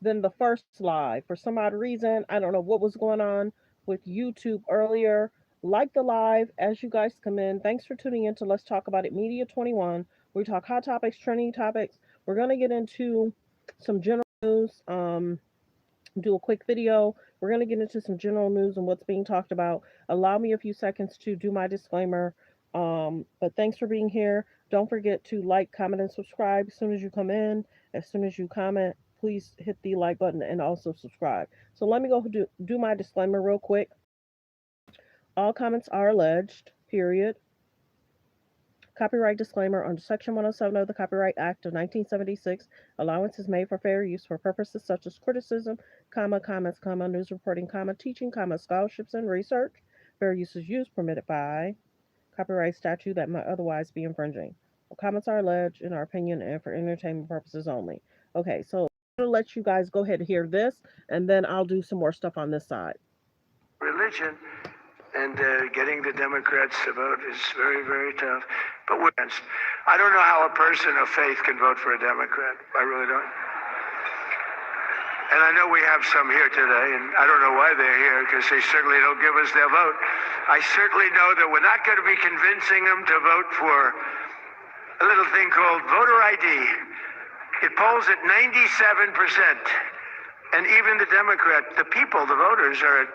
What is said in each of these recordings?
than the first live. For some odd reason, I don't know what was going on with YouTube earlier. Like the live as you guys come in. Thanks for tuning in to Let's Talk About It Media 21. We talk hot topics, trending topics. We're going to get into some general news, do a quick video. We're going to get into some general news and what's being talked about. Allow me a few seconds to do my disclaimer. But thanks for being here. Don't forget to like, comment, and subscribe as soon as you come in. As soon as you comment, please hit the like button and also subscribe. So let me go do my disclaimer real quick. All comments are alleged, period. Copyright disclaimer under Section 107 of the Copyright Act of 1976. Allowance is made for fair use for purposes such as criticism, comments, news reporting, teaching, scholarships, and research. Fair use is used permitted by copyright statute that might otherwise be infringing. All comments are alleged in our opinion and for entertainment purposes only. Okay, so I'm going to let you guys go ahead and hear this, and then I'll do some more stuff on this side. Religion and getting the Democrats to vote is very, very tough. But I don't know how a person of faith can vote for a Democrat. I really don't. And I know we have some here today, and I don't know why they're here, because they certainly don't give us their vote. I certainly know that we're not going to be convincing them to vote for a little thing called voter ID. It polls at 97%. And even the Democrat, the people, the voters, are at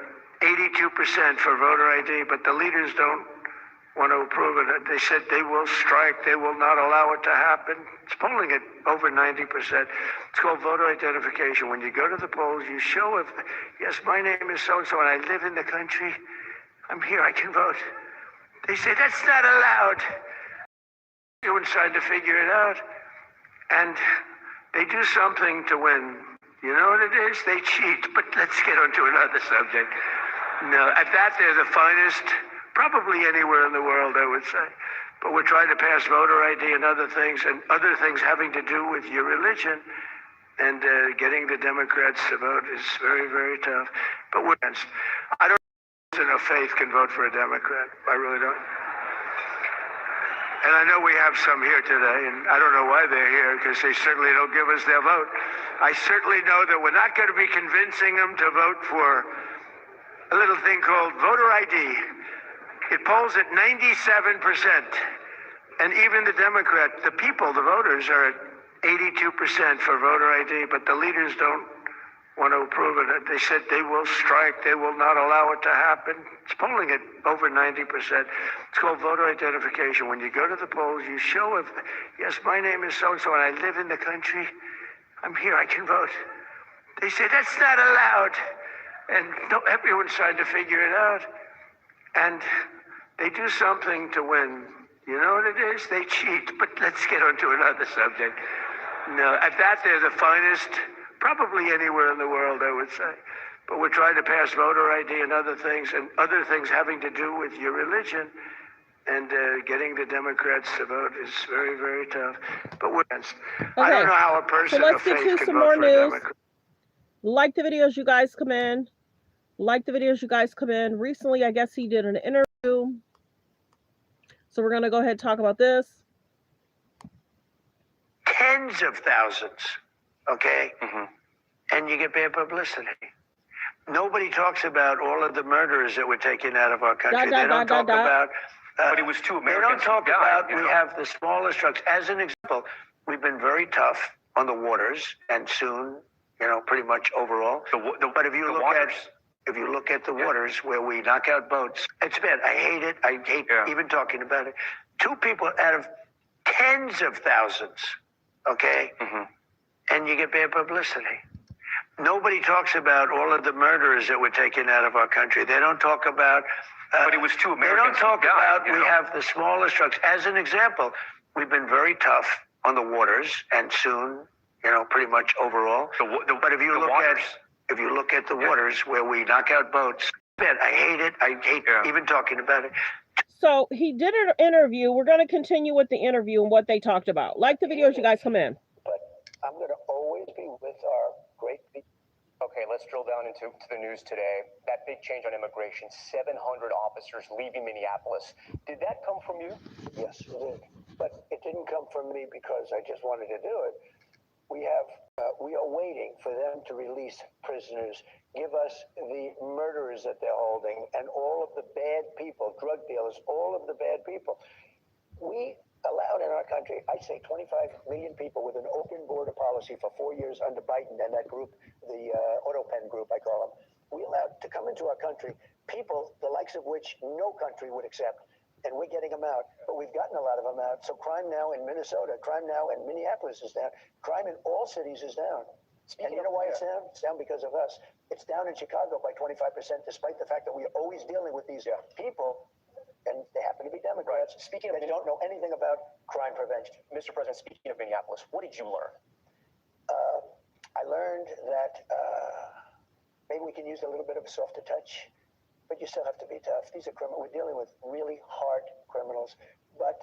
82% for voter ID, but the leaders don't want to approve it. They said they will strike. They will not allow it to happen. It's polling at over 90%. It's called voter identification. When you go to the polls, you show if, yes, my name is so-and-so, and I live in the country. I'm here. I can vote. They say that's not allowed. Everyone's trying to figure it out. And they do something to win. You know what it is? They cheat. But let's get on to another subject. No, at that, they're the finest, probably anywhere in the world, I would say. But we're trying to pass voter ID and other things having to do with your religion. And getting the Democrats to vote is very, very tough. But I don't know if faith can vote for a Democrat. I really don't. And I know we have some here today, and I don't know why they're here, because they certainly don't give us their vote. I certainly know that we're not going to be convincing them to vote for a little thing called voter ID. It polls at 97%. And even the Democrat, the people, the voters, are at 82% for voter ID, but the leaders don't want to approve it. They said they will strike. They will not allow it to happen. It's polling at over 90%. It's called voter identification. When you go to the polls, you show if, yes, my name is so-and-so, and I live in the country. I'm here. I can vote. They say that's not allowed. And no, everyone's trying to figure it out. And they do something to win. You know what it is? They cheat. But let's get on to another subject. No, at that, they're the finest, probably anywhere in the world, I would say. But we're trying to pass voter ID and other things having to do with your religion. And getting the Democrats to vote is very, very tough. But I don't know how a person of faith can vote for a Democrat. Like the videos, you guys come in. Recently, I guess he did an interview. So we're going to go ahead and talk about this. Tens of thousands, okay? Mm-hmm. And you get bad publicity. Nobody talks about all of the murderers that were taken out of our country. They don't talk about... but it was two Americans. They don't talk about we have the smallest trucks. As an example, we've been very tough on the waters, and soon, pretty much overall. But if you look at the waters where we knock out boats, it's bad. I hate it. I hate even talking about it. 2 people out of tens of thousands, okay? Mm-hmm. And you get bad publicity. Nobody talks about all of the murderers that were taken out of our country. They don't talk about... but it was 2 Americans. They don't talk about we have the smallest trucks. As an example, we've been very tough on the waters, and soon, pretty much overall. But if you look at the waters where we knock out boats, man, I hate it. I hate even talking about it. So he did an interview. We're going to continue with the interview and what they talked about. Like the videos, you guys come in. But I'm going to always be with our great people. Okay, let's drill down into the news today. That big change on immigration, 700 officers leaving Minneapolis. Did that come from you? Yes, it did. But it didn't come from me because I just wanted to do it. We have We are waiting for them to release prisoners, give us the murderers that they're holding, and all of the bad people, drug dealers, all of the bad people. We allowed in our country, I say 25 million people with an open border policy for 4 years under Biden and that group, the auto pen group, I call them. We allowed to come into our country people the likes of which no country would accept. And we're getting them out, but we've gotten a lot of them out. So crime now in Minnesota, crime now in Minneapolis is down. Crime in all cities is down. And you know why it's down? It's down because of us. It's down in Chicago by 25%, despite the fact that we're always dealing with these people, and they happen to be Democrats. Speaking of, they don't know anything about crime prevention. Mr. President, speaking of Minneapolis, what did you learn? I learned that maybe we can use a little bit of a softer touch. But you still have to be tough. These are criminals. We're dealing with really hard criminals. But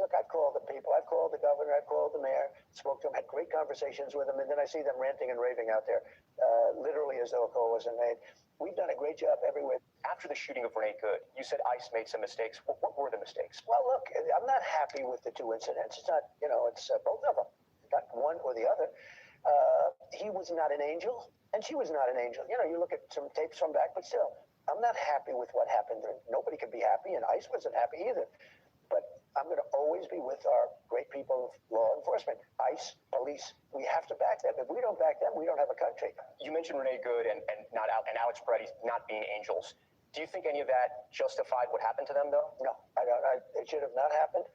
look, I've called the people. I've called the governor. I've called the mayor. Spoke to them. Had great conversations with them. And then I see them ranting and raving out there, literally as though a call wasn't made. We've done a great job everywhere. After the shooting of Renee Good, you said ICE made some mistakes. What were the mistakes? Well, look, I'm not happy with the two incidents. It's not, it's both of them. Not one or the other. He was not an angel, and she was not an angel. You look at some tapes from back, but still. I'm not happy with what happened. Nobody could be happy, and ICE wasn't happy either. But I'm going to always be with our great people of law enforcement, ICE, police. We have to back them. If we don't back them, we don't have a country. You mentioned Renee Good and Alex Peretti not being angels. Do you think any of that justified what happened to them, though? No, I don't. It should have not happened.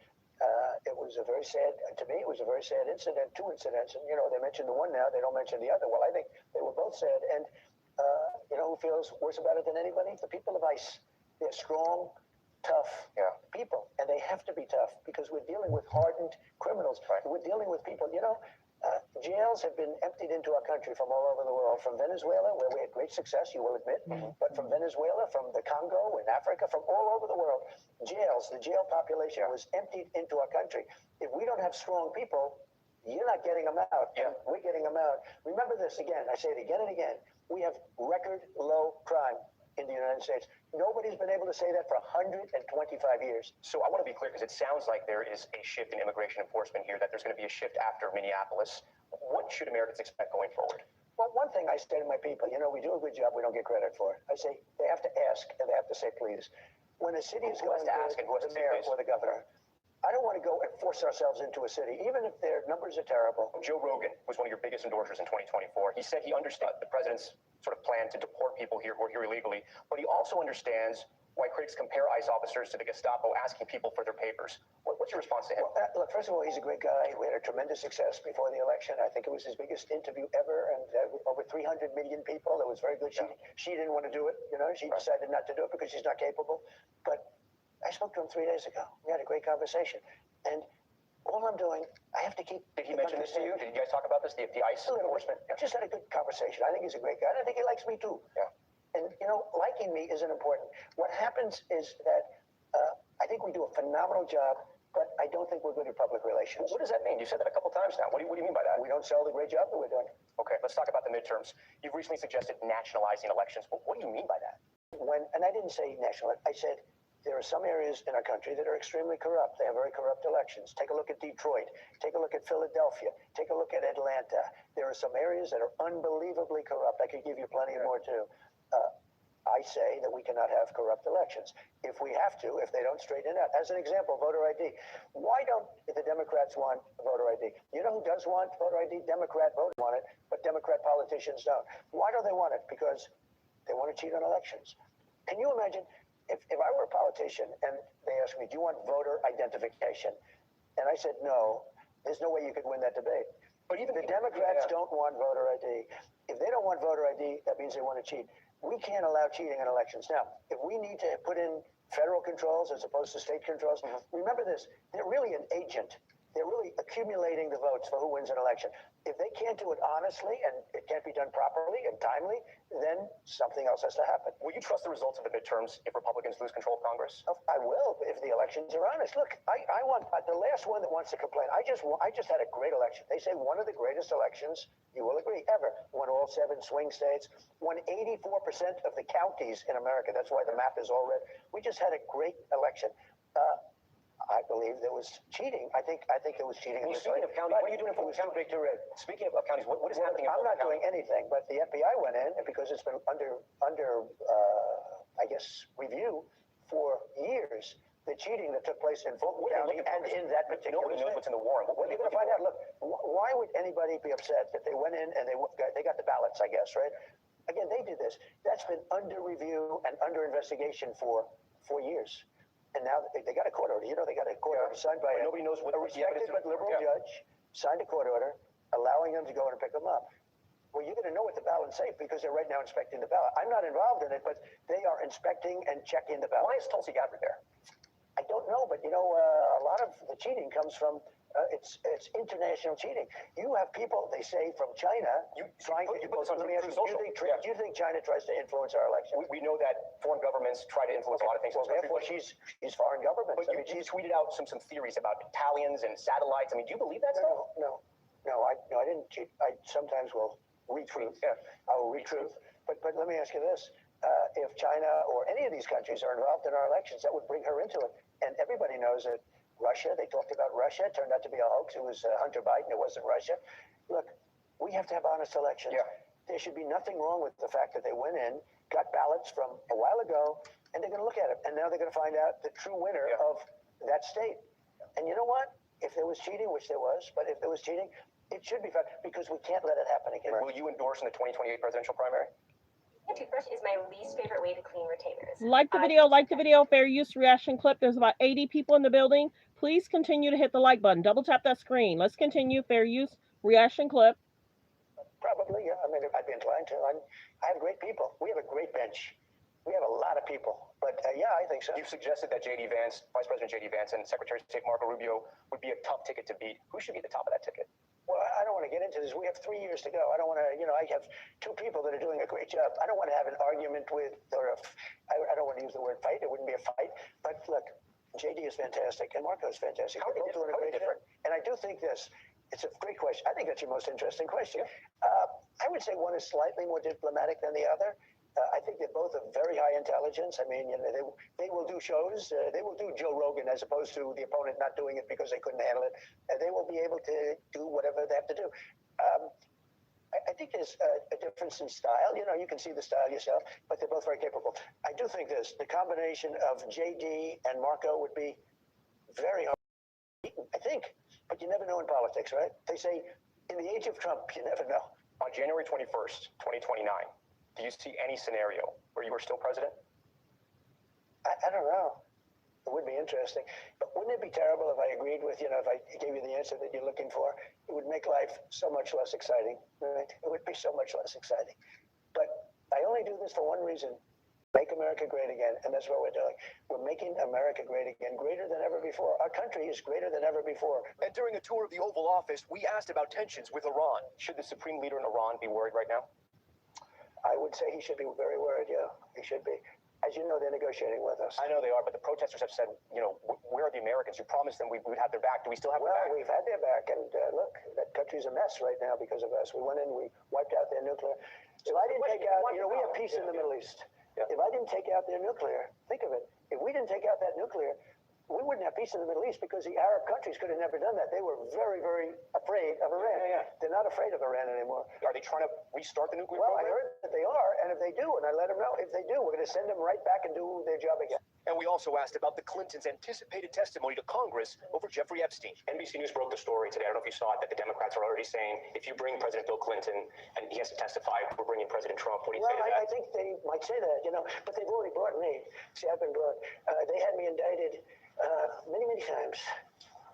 It was a very sad, to me, it was a very sad incident, two incidents. And, they mentioned the one now, they don't mention the other. Well, I think they were both sad. And who feels worse about it than anybody? The people of ICE. They're strong, tough people, and they have to be tough because we're dealing with hardened criminals. Right. We're dealing with people, jails have been emptied into our country from all over the world, from Venezuela, where we had great success, you will admit, but from Venezuela, from the Congo, in Africa, from all over the world, the jail population was emptied into our country. If we don't have strong people, you're not getting them out. Yeah. We're getting them out. Remember this again. I say it again and again. We have record low crime in the United States. Nobody's been able to say that for 125 years. So I want to be clear because it sounds like there is a shift in immigration enforcement here, that there's going to be a shift after Minneapolis. What should Americans expect going forward? Well, one thing I say to my people, we do a good job, we don't get credit for it. I say they have to ask and they have to say please. When a city is going to ask and who has to say please? Or the governor, I don't want to go and force ourselves into a city, even if their numbers are terrible. Joe Rogan was one of your biggest endorsers in 2024. He said he understood the president's sort of plan to deport people here who are here illegally, but he also understands why critics compare ICE officers to the Gestapo asking people for their papers. What's your response to him? Well, look, first of all, he's a great guy. We had a tremendous success before the election. I think it was his biggest interview ever, and over 300 million people. It was very good. She didn't want to do it. She decided not to do it because she's not capable. But I spoke to him 3 days ago. We had a great conversation. And all I'm doing, I have to keep... Did he mention this to you? Did you guys talk about this, the ICE enforcement? I just had a good conversation. I think he's a great guy. And I think he likes me too. Yeah. And, liking me isn't important. What happens is that I think we do a phenomenal job, but I don't think we're good at public relations. What does that mean? You said that a couple times now. What do you mean by that? We don't sell the great job that we're doing. Okay, let's talk about the midterms. You've recently suggested nationalizing elections. What do you mean by that? And I didn't say national. I said... there are some areas in our country that are extremely corrupt. They have very corrupt elections. Take a look at Detroit. Take a look at Philadelphia. Take a look at Atlanta. There are some areas that are unbelievably corrupt. I could give you plenty more too. I say that we cannot have corrupt elections. If we have to, if they don't straighten it out. As an example, voter ID. Why don't the Democrats want voter ID? You know who does want voter ID? Democrat voters want it, but Democrat politicians don't. Why do they want it? Because they want to cheat on elections. Can you imagine if I were a politician and they asked me, do you want voter identification? And I said, no, there's no way you could win that debate. But even the Democrats don't want voter ID. If they don't want voter ID, that means they want to cheat. We can't allow cheating in elections. Now, if we need to put in federal controls as opposed to state controls, remember this, they're really an agent. They're really accumulating the votes for who wins an election. If they can't do it honestly and it can't be done properly and timely, then something else has to happen. Will you trust the results of the midterms if Republicans lose control of Congress? I will, if the elections are honest. Look, I want the last one that wants to complain. I just had a great election. They say one of the greatest elections, you will agree, ever. Won all 7 swing states. Won 84% of the counties in America. That's why the map is all red. We just had a great election. I believe there was cheating. I think there was cheating. And speaking of counties, what are you doing for counties? Speaking of counties, what is happening? I'm not doing anything, but the FBI went in because it's been under I guess review for years. The cheating that took place in Fulton County and in that particular nobody knows what's in the warrant. What are you going to find out? Look, why would anybody be upset that they went in and they got the ballots? I guess, right? Again, they did this. That's been under review and under investigation for 4 years. And now they got a court order. You know, they got a court order signed by nobody knows what a respected but liberal judge signed a court order allowing them to go in and pick them up. Well, you're going to know what the ballots say because they're right now inspecting the ballot. I'm not involved in it, but they are inspecting and checking the ballot. Why is Tulsi Gabbard there? I don't know, but you know, a lot of the cheating comes from it's international cheating. You have people, they say, from China trying to. Let me ask you, do you think China tries to influence our elections? We know that foreign governments try to influence a lot of things. Well, therefore, she's foreign government. But you tweeted out some theories about battalions and satellites. I mean, do you believe that stuff? No, I didn't cheat. I sometimes will retruth. Yeah. I will retruth. But let me ask you this. If China or any of these countries are involved in our elections, that would bring her into it. And everybody knows that Russia, they talked about Russia, it turned out to be a hoax. It was Hunter Biden, it wasn't Russia. Look, we have to have honest elections. Yeah. There should be nothing wrong with the fact that they went in, got ballots from a while ago, and they're going to look at it. And now they're going to find out the true winner of that state. And you know what? If there was cheating, which there was, but if there was cheating, it should be found because we can't let it happen again. Will you endorse in the 2028 presidential primary? A toothbrush is my least favorite way to clean retainers. Like the video, fair use reaction clip. There's about 80 people in the building. Please continue to hit the like button. Double tap that screen. Let's continue. Fair use reaction clip. Probably, yeah. I mean, I'd be inclined to. I have great people. We have a great bench. We have a lot of people. But yeah, I think so. You've suggested that J.D. Vance, Vice President J.D. Vance, and Secretary of State Marco Rubio would be a tough ticket to beat. Who should be at the top of that ticket? Well, I don't want to get into this. We have 3 years to go. I don't want to, I have two people that are doing a great job. I don't want to have an argument with, I don't want to use the word fight. It wouldn't be a fight. But look, JD is fantastic and Marco is fantastic. How are they doing a great job. And I do think this, it's a great question. I think that's your most interesting question. I would say one is slightly more diplomatic than the other. I think they're both of very high intelligence. I mean, they will do shows. They will do Joe Rogan as opposed to the opponent not doing it because they couldn't handle it. They will be able to do whatever they have to do. I think there's a difference in style. You can see the style yourself, but they're both very capable. I do think this, the combination of JD and Marco would be very hard to beat, I think. But you never know in politics, right? They say in the age of Trump, you never know. On January 21st, 2029, do you see any scenario where you are still president? I don't know. It would be interesting. But wouldn't it be terrible if I agreed with, if I gave you the answer that you're looking for? It would make life so much less exciting, right? It would be so much less exciting. But I only do this for one reason. Make America great again. And that's what we're doing. We're making America great again, greater than ever before. Our country is greater than ever before. And during a tour of the Oval Office, we asked about tensions with Iran. Should the supreme leader in Iran be worried right now? I would say he should be very worried, yeah. He should be. As you know, they're negotiating with us. I know they are, but the protesters have said, where are the Americans? You promised them we would have their back. Do we still have their back? Well, we've had their back, and look, that country's a mess right now because of us. We went in, we wiped out their nuclear. If I didn't take out, we have peace in the Middle East. Yeah. If I didn't take out their nuclear, think of it. If we didn't take out that nuclear, we wouldn't have peace in the Middle East because the Arab countries could have never done that. They were very, very afraid of Iran. Yeah. They're not afraid of Iran anymore. Are they trying to restart the nuclear program? program? I heard that they are, and if they do, and I let them know, if they do, we're going to send them right back and do their job again. And we also asked about the Clintons' anticipated testimony to Congress over Jeffrey Epstein. NBC News broke the story today. I don't know if you saw it, that the Democrats are already saying, if you bring President Bill Clinton and he has to testify, we're bringing President Trump. What do you say to that? I think they might say that, but they've already brought me. See, I've been brought. They had me indicted many times.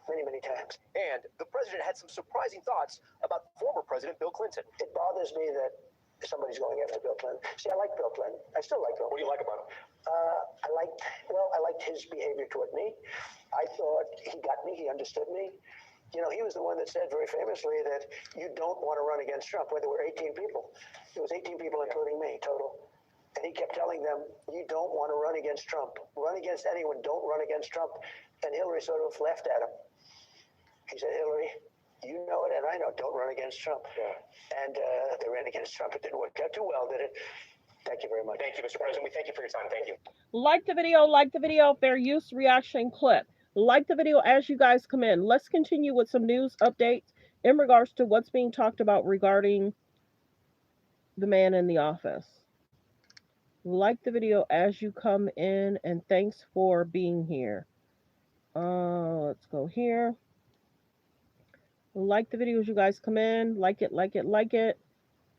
Many times. And the president had some surprising thoughts about former President Bill Clinton. It bothers me that somebody's going after Bill Clinton. See, I like Bill Clinton. I still like Bill Clinton. What do you like about him? I liked his behavior toward me. I thought he got me. He understood me. He was the one that said very famously that you don't want to run against Trump, where there were 18 people. It was 18 people, including me, total. And he kept telling them, you don't want to run against Trump. Run against anyone. Don't run against Trump. And Hillary sort of laughed at him. He said, Hillary, you know it, and I know, don't run against Trump. Yeah. And they ran against Trump. It didn't work out too well, did it? Thank you very much. Thank you, Mr. President. We thank you for your time. Thank you. Like the video, fair use reaction clip. Like the video as you guys come in. Let's continue with some news updates in regards to what's being talked about regarding the man in the office. Like the video as you come in, and thanks for being here. Let's go here. Like the video as you guys come in. Like it, like it, like it.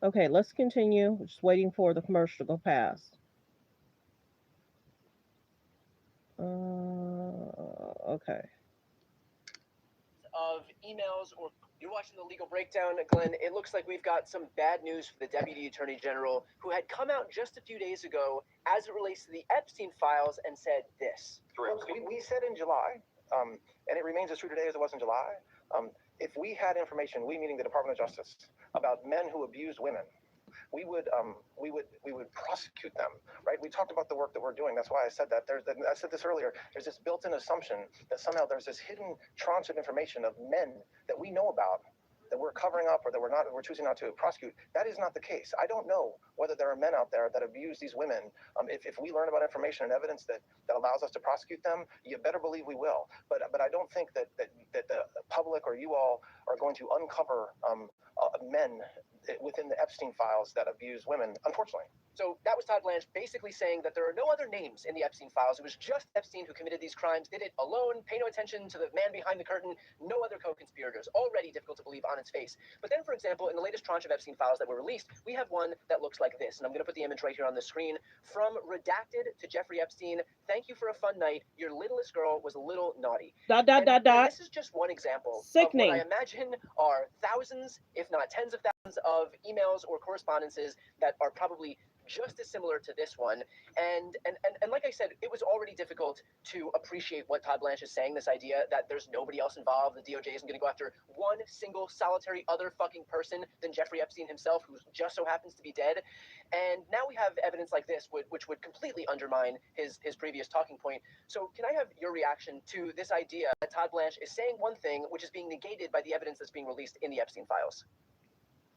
Okay, let's continue. We're just waiting for the commercial to go past. Okay. Of emails, or you're watching the legal breakdown, Glenn. It looks like we've got some bad news for the Deputy Attorney General, who had come out just a few days ago as it relates to the Epstein files and said this. We said in July, and it remains as true today as it was in July, if we had information, we meaning the Department of Justice, about men who abused women, we would prosecute them, right? We talked about the work that we're doing. That's why I said that. I said this earlier. There's this built-in assumption that somehow there's this hidden tranche of information of men that we know about that we're covering up or that we're choosing not to prosecute. That is not the case. I don't know whether there are men out there that abuse these women. If we learn about information and evidence that allows us to prosecute them, you better believe we will. But I don't think that the public or you all are going to uncover men within the Epstein files that abuse women, unfortunately. So that was Todd Blanche basically saying that there are no other names in the Epstein files. It was just Epstein who committed these crimes, did it alone, pay no attention to the man behind the curtain, no other co-conspirators. Already difficult to believe on its face. But then, for example, in the latest tranche of Epstein files that were released, we have one that looks like this. And I'm going to put the image right here on the screen. From redacted to Jeffrey Epstein, thank you for a fun night. Your littlest girl was a little naughty. And this is just one example Sickening. of what I imagine are thousands, if not tens of thousands, of emails or correspondences that are probably just as similar to this one. And like I said, it was already difficult to appreciate what Todd Blanche is saying, this idea that there's nobody else involved. The DOJ isn't going to go after one single solitary other fucking person than Jeffrey Epstein himself, who just so happens to be dead. And now we have evidence like this, which would completely undermine his previous talking point. So can I have your reaction to this idea that Todd Blanche is saying one thing, which is being negated by the evidence that's being released in the Epstein files?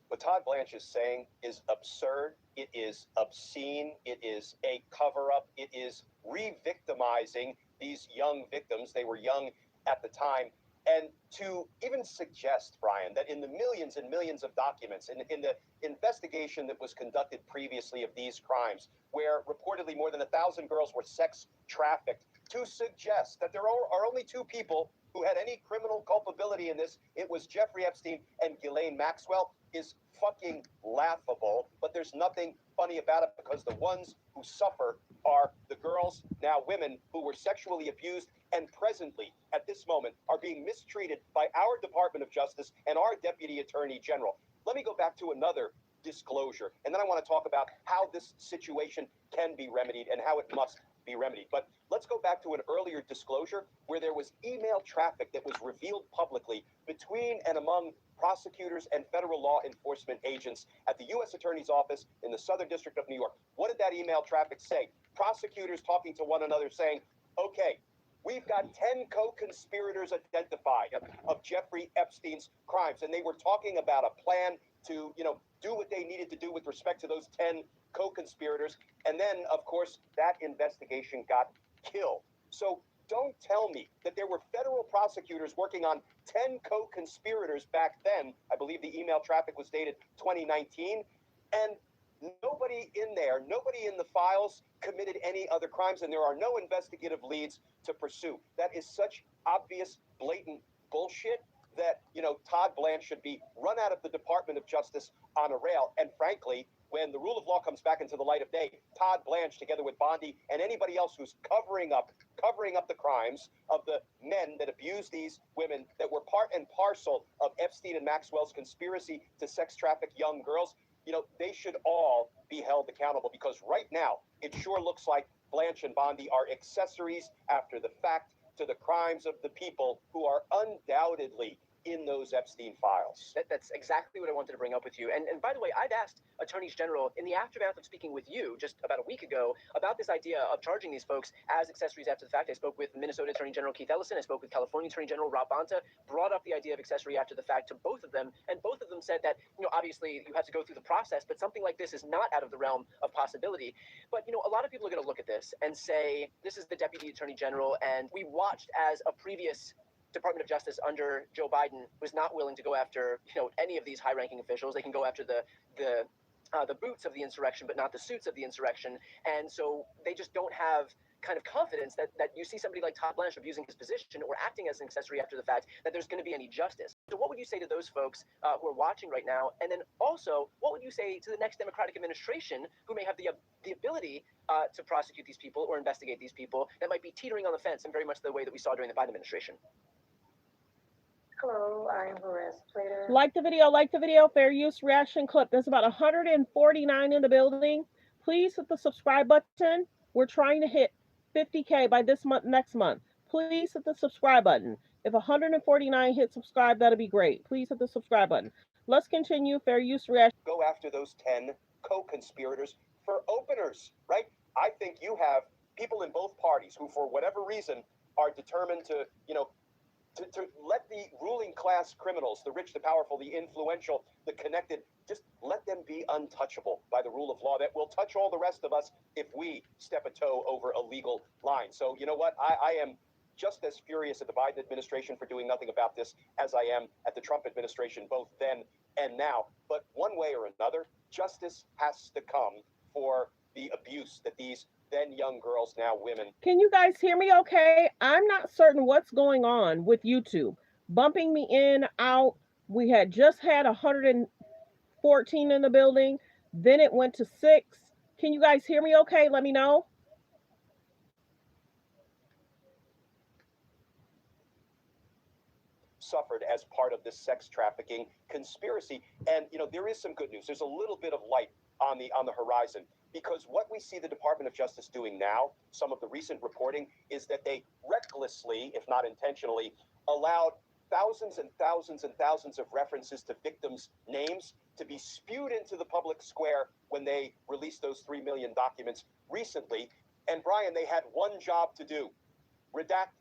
What Todd Blanche is saying is absurd. It is obscene. It is a cover-up. It is re-victimizing these young victims. They were young at the time. And to even suggest, Brian, that in the millions and millions of documents, in the investigation that was conducted previously of these crimes, where reportedly more than 1,000 girls were sex trafficked, to suggest that there are only two people who had any criminal culpability in this, it was Jeffrey Epstein and Ghislaine Maxwell, is fucking laughable. But there's nothing funny about it, because the ones who suffer are the girls, now women, who were sexually abused and presently, at this moment, are being mistreated by our Department of Justice and our Deputy Attorney General. Let me go back to another disclosure, and then I want to talk about how this situation can be remedied and how it must be remedied. But let's go back to an earlier disclosure where there was email traffic that was revealed publicly between and among prosecutors and federal law enforcement agents at the U.S. Attorney's Office in the Southern District of New York. What did that email traffic say? Prosecutors talking to one another saying, okay, we've got 10 co-conspirators identified of Jeffrey Epstein's crimes, and they were talking about a plan to, do what they needed to do with respect to those 10 co-conspirators. And then, of course, that investigation got killed. So don't tell me that there were federal prosecutors working on 10 co-conspirators back then. I believe the email traffic was dated 2019. And nobody in there, nobody in the files committed any other crimes, and there are no investigative leads to pursue. That is such obvious, blatant bullshit that, Todd Blanche should be run out of the Department of Justice on a rail. And frankly, when the rule of law comes back into the light of day, Todd Blanche, together with Bondi and anybody else who's covering up the crimes of the men that abused these women, that were part and parcel of Epstein and Maxwell's conspiracy to sex traffic young girls, they should all be held accountable, because right now it sure looks like Blanche and Bondi are accessories after the fact to the crimes of the people who are undoubtedly in those Epstein files. That's exactly what I wanted to bring up with you. And by the way, I've asked attorneys general in the aftermath of speaking with you just about a week ago about this idea of charging these folks as accessories after the fact. I spoke with Minnesota Attorney General Keith Ellison. I spoke with California Attorney General Rob Bonta, brought up the idea of accessory after the fact to both of them. And both of them said that, obviously you have to go through the process, but something like this is not out of the realm of possibility. But, a lot of people are going to look at this and say, this is the Deputy Attorney General, and we watched as a previous Department of Justice under Joe Biden was not willing to go after, any of these high-ranking officials. They can go after the boots of the insurrection, but not the suits of the insurrection. And so they just don't have kind of confidence that you see somebody like Todd Blanche abusing his position or acting as an accessory after the fact, that there's going to be any justice. So what would you say to those folks who are watching right now? And then also, what would you say to the next Democratic administration who may have the ability to prosecute these people or investigate these people that might be teetering on the fence in very much the way that we saw during the Biden administration? Hello, I'm Horace Plater. Like the video, fair use reaction clip. There's about 149 in the building. Please hit the subscribe button. We're trying to hit 50K by this month, next month. Please hit the subscribe button. If 149 hit subscribe, that'll be great. Please hit the subscribe button. Let's continue. Fair use reaction. Go after those 10 co-conspirators for openers, right? I think you have people in both parties who, for whatever reason, are determined to, to let the ruling class criminals, the rich, the powerful, the influential, the connected, just let them be untouchable by the rule of law that will touch all the rest of us if we step a toe over a legal line. So you know what? I am just as furious at the Biden administration for doing nothing about this as I am at the Trump administration, both then and now. But one way or another, justice has to come for the abuse that these then young girls, now women. Can you guys hear me okay? I'm not certain what's going on with YouTube. Bumping me in, out. We had just had 114 in the building. Then it went to 6. Can you guys hear me okay? Let me know. Suffered as part of this sex trafficking conspiracy. And there is some good news. There's a little bit of light on the horizon, because what we see the Department of Justice doing now, some of the recent reporting, is that they recklessly, if not intentionally, allowed thousands and thousands and thousands of references to victims' names to be spewed into the public square when they released those 3 million documents recently. And Brian, they had one job to do: redact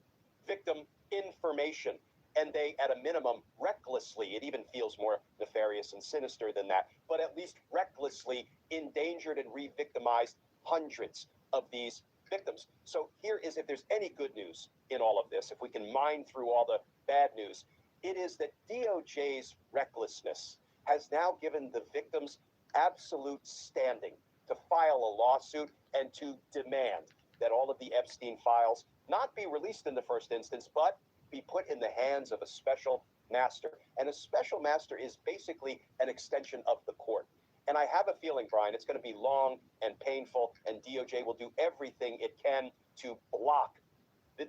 victim information. And they, at a minimum, recklessly, it even feels more nefarious and sinister than that, but at least recklessly endangered and re-victimized hundreds of these victims. So here is, if there's any good news in all of this, if we can mine through all the bad news, it is that DOJ's recklessness has now given the victims absolute standing to file a lawsuit and to demand that all of the Epstein files not be released in the first instance, but be put in the hands of a special master. And a special master is basically an extension of the court. And I have a feeling, Brian, it's going to be long and painful, and DOJ will do everything it can to block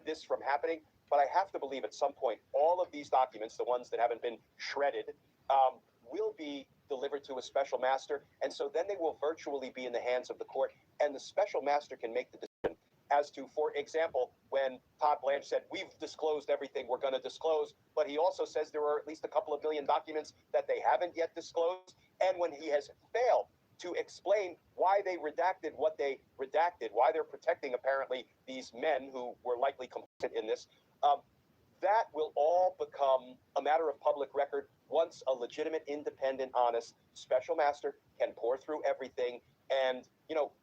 this from happening. But I have to believe at some point, all of these documents, the ones that haven't been shredded, will be delivered to a special master. And so then they will virtually be in the hands of the court, and the special master can make the decision as to, for example, when Todd Blanche said, we've disclosed everything we're going to disclose, but he also says there are at least a couple of million documents that they haven't yet disclosed. And when he has failed to explain why they redacted what they redacted, why they're protecting apparently these men who were likely complicit in this, that will all become a matter of public record once a legitimate, independent, honest special master can pour through everything and,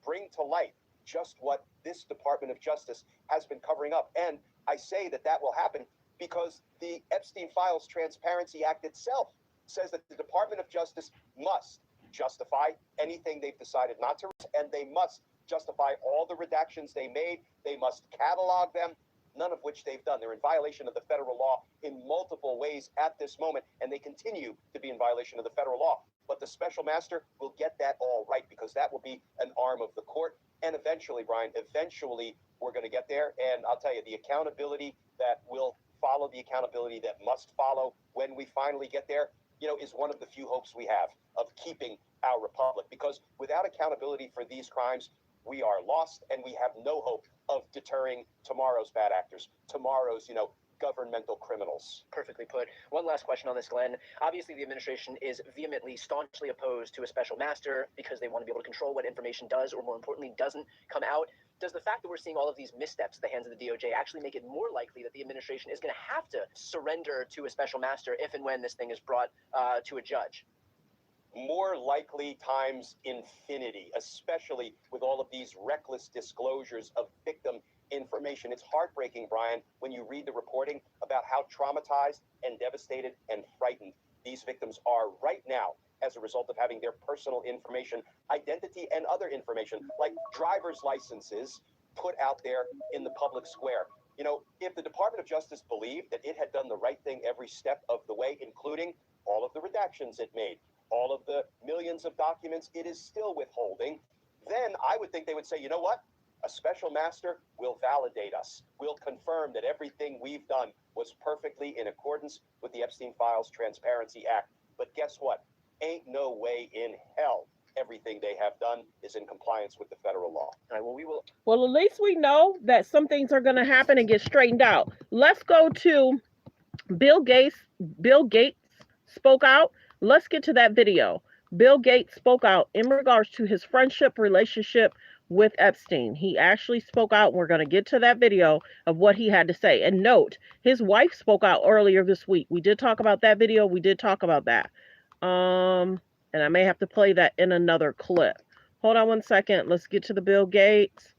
bring to light just what this Department of Justice has been covering up. And I say that will happen because the Epstein Files Transparency Act itself says that the Department of Justice must justify anything they've decided not to, and they must justify all the redactions they made. They must catalog them, none of which they've done. They're in violation of the federal law in multiple ways at this moment, and they continue to be in violation of the federal law. But the special master will get that all right, because that will be an arm of the court. And eventually, Brian, we're going to get there. And I'll tell you, the accountability that will follow, the accountability that must follow when we finally get there, is one of the few hopes we have of keeping our republic. Because without accountability for these crimes, we are lost, and we have no hope of deterring tomorrow's bad actors, tomorrow's, governmental criminals. Perfectly put. One last question on this, Glenn. Obviously, the administration is vehemently, staunchly opposed to a special master because they want to be able to control what information does, or more importantly, doesn't come out. Does the fact that we're seeing all of these missteps at the hands of the DOJ actually make it more likely that the administration is going to have to surrender to a special master if and when this thing is brought to a judge? More likely times infinity, especially with all of these reckless disclosures of victim information. It's heartbreaking, Brian, when you read the reporting about how traumatized and devastated and frightened these victims are right now as a result of having their personal information, identity, and other information, like driver's licenses, put out there in the public square. You know, if the Department of Justice believed that it had done the right thing every step of the way, including all of the redactions it made, all of the millions of documents it is still withholding, then I would think they would say, you know what? A special master will validate us. We'll confirm that everything we've done was perfectly in accordance with the Epstein Files Transparency Act. But guess what? Ain't no way in hell everything they have done is in compliance with the federal law. All right, well, we will. Well, at least we know that some things are going to happen and get straightened out. Let's go to Bill Gates. Bill Gates spoke out. Let's get to that video. Bill Gates spoke out in regards to his friendship relationship with Epstein. He actually spoke out. We're going to get to that video of what he had to say. And note, his wife spoke out earlier this week. We did talk about that video. We did talk about that. And I may have to play that in another clip. Hold on one second. Let's get to the Bill Gates.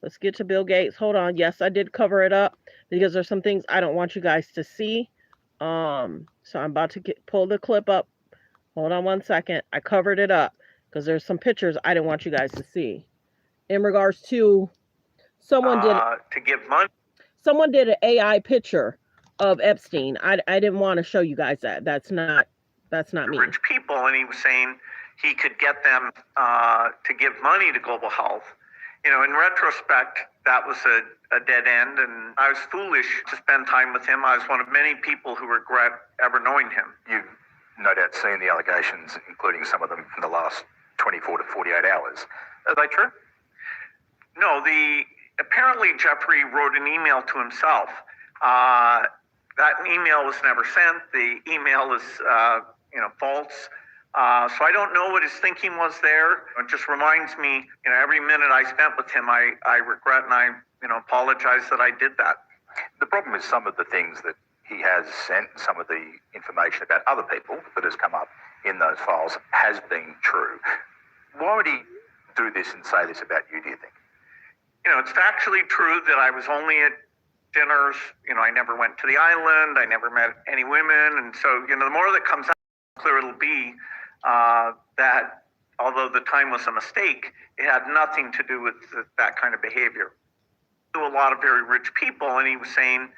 Let's get to Bill Gates. Hold on. Yes, I did cover it up because there's some things I don't want you guys to see. So I'm about to pull the clip up. Hold on one second. I covered it up because there's some pictures I didn't want you guys to see. In regards to someone did an AI picture of Epstein. I didn't want to show you guys that. That's not me. Rich people, and he was saying he could get them to give money to global health. You know, in retrospect, that was a dead end, and I was foolish to spend time with him. I was one of many people who regret ever knowing him. You've no doubt seen the allegations, including some of them in the last 24 to 48 hours. Are they true? No, apparently Jeffrey wrote an email to himself. That email was never sent. The email is, false. So I don't know what his thinking was there. It just reminds me, every minute I spent with him, I regret and I, apologize that I did that. The problem is some of the things that he has sent, some of the information about other people that has come up in those files has been true. Why would he do this and say this about you, do you think? It's factually true that I was only at dinners. I never went to the island. I never met any women. And so, the more that comes out, the clearer it'll be that although the time was a mistake, it had nothing to do with that kind of behavior. To a lot of very rich people, and he was saying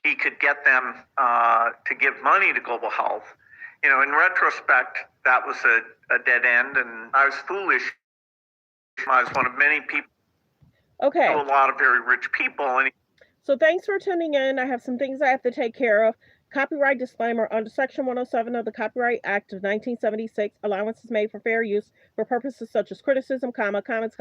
he could get them to give money to global health. In retrospect, that was a dead end, and I was foolish. I was one of many people. Okay. To a lot of very rich people. And so thanks for tuning in. I have some things I have to take care of. Copyright disclaimer. Under Section 107 of the Copyright Act of 1976, allowance is made for fair use for purposes such as criticism, comments,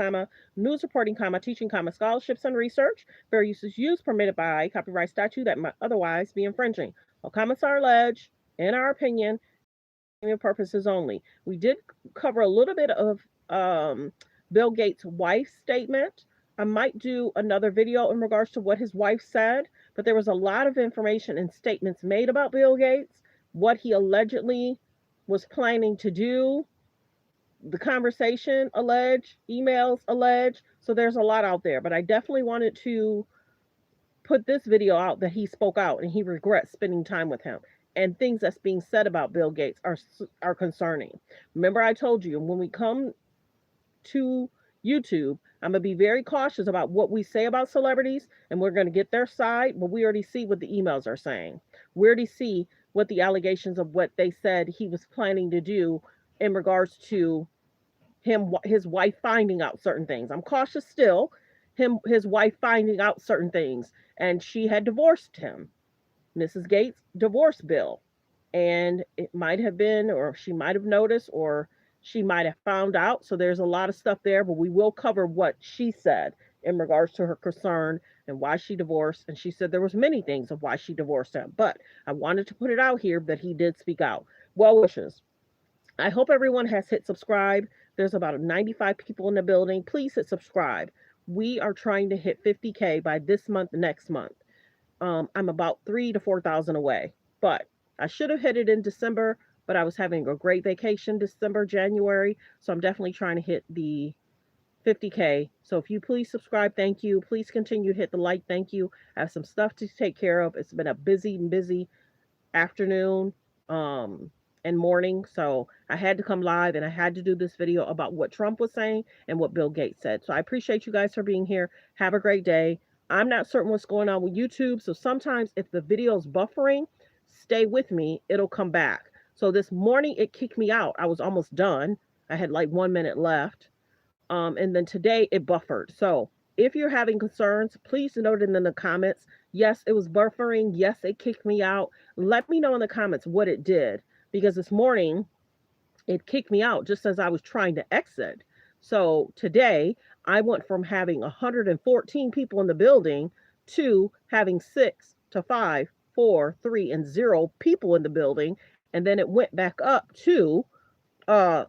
news reporting, teaching, scholarships, and research. Fair use is used permitted by copyright statute that might otherwise be infringing. All comments are alleged, in our opinion, purposes only. We did cover a little bit of Bill Gates' wife's statement. I might do another video in regards to what his wife said, but there was a lot of information and statements made about Bill Gates, what he allegedly was planning to do, the conversation alleged, emails alleged. So there's a lot out there, but I definitely wanted to put this video out that he spoke out and he regrets spending time with him. And things that's being said about Bill Gates are concerning. Remember, I told you when we come to YouTube, I'm going to be very cautious about what we say about celebrities, and we're going to get their side, but we already see what the emails are saying. We already see what the allegations of what they said he was planning to do in regards to his wife finding out certain things. I'm cautious still, his wife finding out certain things, and she had divorced him. Mrs. Gates divorced Bill, and it might have been, or she might have noticed, or she might have found out. So there's a lot of stuff there, but we will cover what she said in regards to her concern and why she divorced. And she said there was many things of why she divorced him. But I wanted to put it out here that he did speak out. Well wishes. I hope everyone has hit subscribe. There's about 95 people in the building. Please hit subscribe. We are trying to hit 50K by this month, next month. I'm about 3 to 4 thousand away, but I should have hit it in December, but I was having a great vacation December, January. So I'm definitely trying to hit the 50K. So if you please subscribe, thank you. Please continue to hit the like, thank you. I have some stuff to take care of. It's been a busy afternoon and morning. So I had to come live and I had to do this video about what Trump was saying and what Bill Gates said. So I appreciate you guys for being here. Have a great day. I'm not certain what's going on with YouTube. So sometimes if the video is buffering, stay with me. It'll come back. So this morning it kicked me out. I was almost done. I had like 1 minute left. And then today it buffered. So if you're having concerns, please note it in the comments. Yes, it was buffering. Yes, it kicked me out. Let me know in the comments what it did, because this morning it kicked me out just as I was trying to exit. So today I went from having 114 people in the building to having 6 to 5, 4, 3, and 0 people in the building. And then it went back up to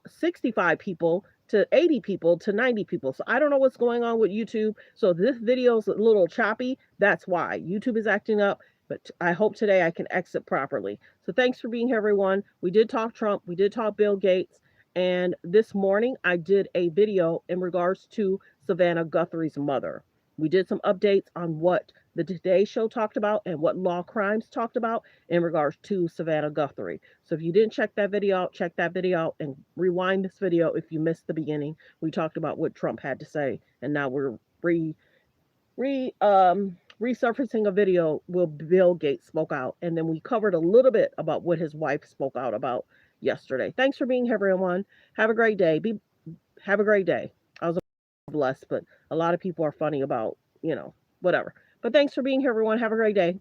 65 people to 80 people to 90 people. So I don't know what's going on with YouTube. So this video is a little choppy. That's why YouTube is acting up. But I hope today I can exit properly. So thanks for being here, everyone. We did talk Trump. We did talk Bill Gates. And this morning I did a video in regards to Savannah Guthrie's mother. We did some updates on what the Today Show talked about and what Law Crimes talked about in regards to Savannah Guthrie. So if you didn't check that video out, check that video out and rewind this video if you missed the beginning. We talked about what Trump had to say, and now we're resurfacing a video where Bill Gates spoke out, and then we covered a little bit about what his wife spoke out about yesterday. Thanks for being here, everyone. Have a great day. Have a great day. I was blessed, but a lot of people are funny about, whatever. But thanks for being here, everyone. Have a great day.